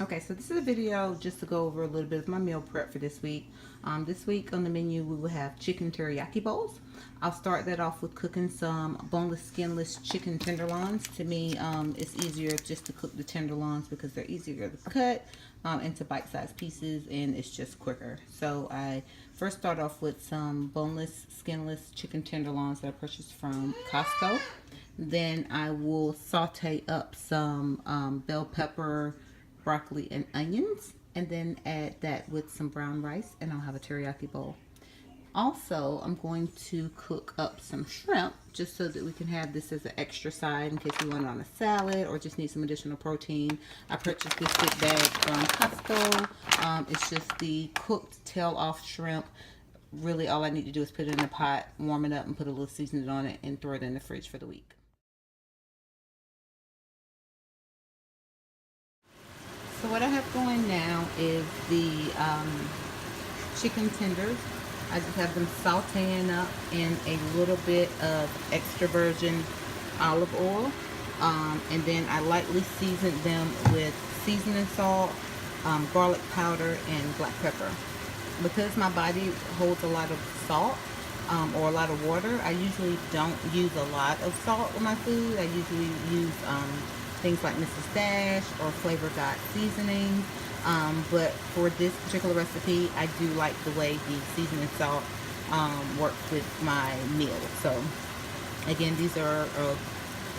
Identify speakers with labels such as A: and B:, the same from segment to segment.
A: Okay, so this is a video just to go over a little bit of my meal prep for this week. This week on the menu we will have chicken teriyaki bowls. I'll start that off with cooking some boneless, skinless chicken tenderloins. To me, it's easier just to cook the tenderloins because they're easier to cut into bite-sized pieces and it's just quicker. So I first start off with some boneless, skinless chicken tenderloins that I purchased from Costco. Then I will saute up some bell pepper, broccoli, and onions, and then add that with some brown rice, and I'll have a teriyaki bowl. Also, I'm going to cook up some shrimp just so that we can have this as an extra side in case we want it on a salad or just need some additional protein. I purchased this big bag from Costco. It's just the cooked tail off shrimp. Really all I need to do is put it in a pot, warm it up, and put a little seasoning on it and throw it in the fridge for the week. So what I have going now is the chicken tenders. I just have them sauteing up in a little bit of extra virgin olive oil. And then I lightly season them with seasoning salt, garlic powder, and black pepper. Because my body holds a lot of salt or a lot of water, I usually don't use a lot of salt with my food. I usually use things like Mrs. Dash or Flavor God seasoning. But for this particular recipe, I do like the way the seasoning salt works with my meal. So again, these are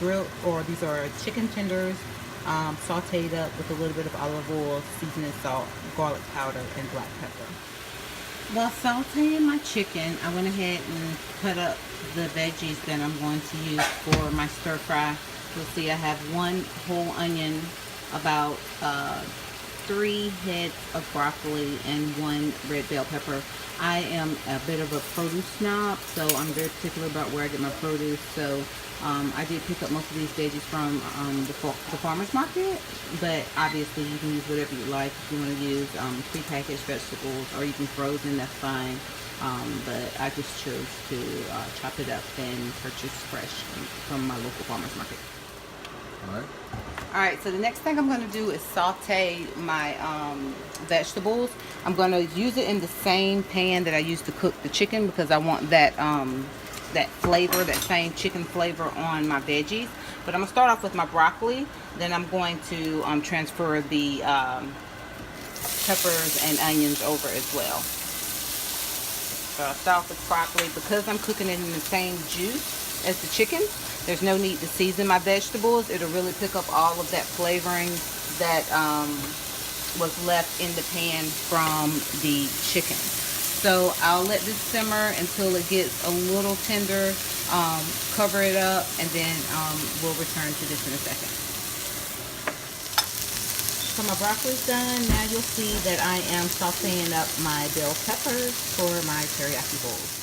A: grilled, or these are chicken tenders sauteed up with a little bit of olive oil, seasoning salt, garlic powder, and black pepper. While sauteing my chicken, I went ahead and cut up the veggies that I'm going to use for my stir fry. You'll see I have one whole onion, about 3 heads of broccoli, and 1 red bell pepper. I am a bit of a produce snob, so I'm very particular about where I get my produce. So I did pick up most of these veggies from the farmer's market, but obviously you can use whatever you like. If you want to use prepackaged vegetables or even frozen, that's fine. But I just chose to chop it up and purchase fresh from my local farmer's market. Alright, so the next thing I'm going to do is saute my vegetables. I'm going to use it in the same pan that I used to cook the chicken because I want that that flavor, that same chicken flavor on my veggies. But I'm going to start off with my broccoli. Then I'm going to transfer the peppers and onions over as well. So I'll start off with broccoli. Because I'm cooking it in the same juice as the chicken, there's no need to season my vegetables. It'll really pick up all of that flavoring that was left in the pan from the chicken. So I'll let this simmer until it gets a little tender, cover it up, and then we'll return to this in a second. So my broccoli's done. Now you'll see that I am sauteing up my bell peppers for my teriyaki bowls.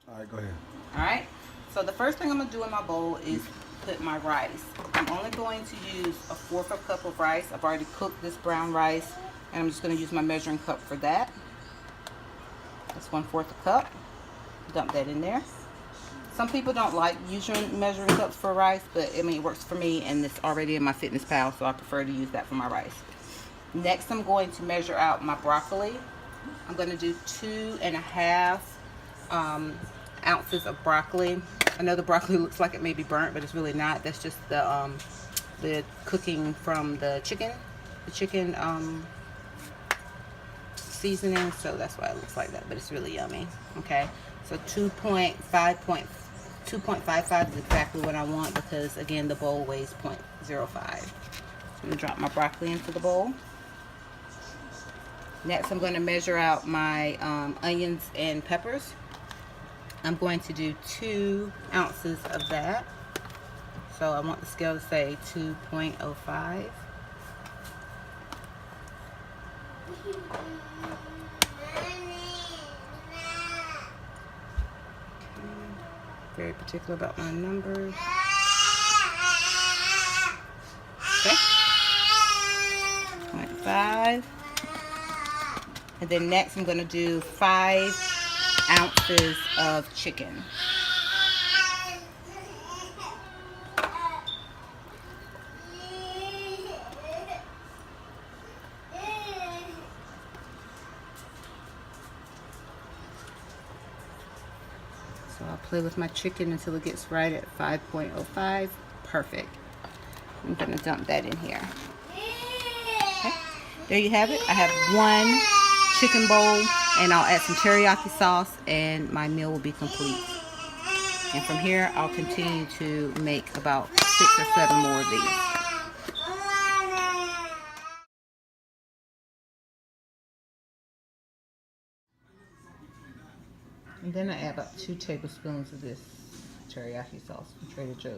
B: Alright, go ahead.
A: Alright, so the first thing I'm going to do in my bowl is put my rice. I'm only going to use 1/4 cup of rice. I've already cooked this brown rice, and I'm just going to use my measuring cup for that. That's 1/4 cup. Dump that in there. Some people don't like using measuring cups for rice, but I mean it works for me, and it's already in my Fitness Pal, so I prefer to use that for my rice. Next, I'm going to measure out my broccoli. I'm going to do 2.5 ounces of broccoli. I know the broccoli looks like it may be burnt, but it's really not. That's just the cooking from the chicken seasoning, so that's why it looks like that, but it's really yummy. Okay, so 2.55 is exactly what I want because again the bowl weighs 0.05. So I'm going to drop my broccoli into the bowl. Next, I'm going to measure out my onions and peppers. I'm going to do 2 ounces of that. So I want the scale to say 2.05. Very particular about my numbers. Okay. 0.5. And then next I'm going to do 5 ounces of chicken. So I'll play with my chicken until it gets right at 5.05. Perfect. I'm gonna dump that in here. Okay. There you have it. I have one chicken bowl, and I'll add some teriyaki sauce, and my meal will be complete. And from here, I'll continue to make about 6 or 7 more of these. And then I add about 2 tablespoons of this teriyaki sauce from Trader Joe's.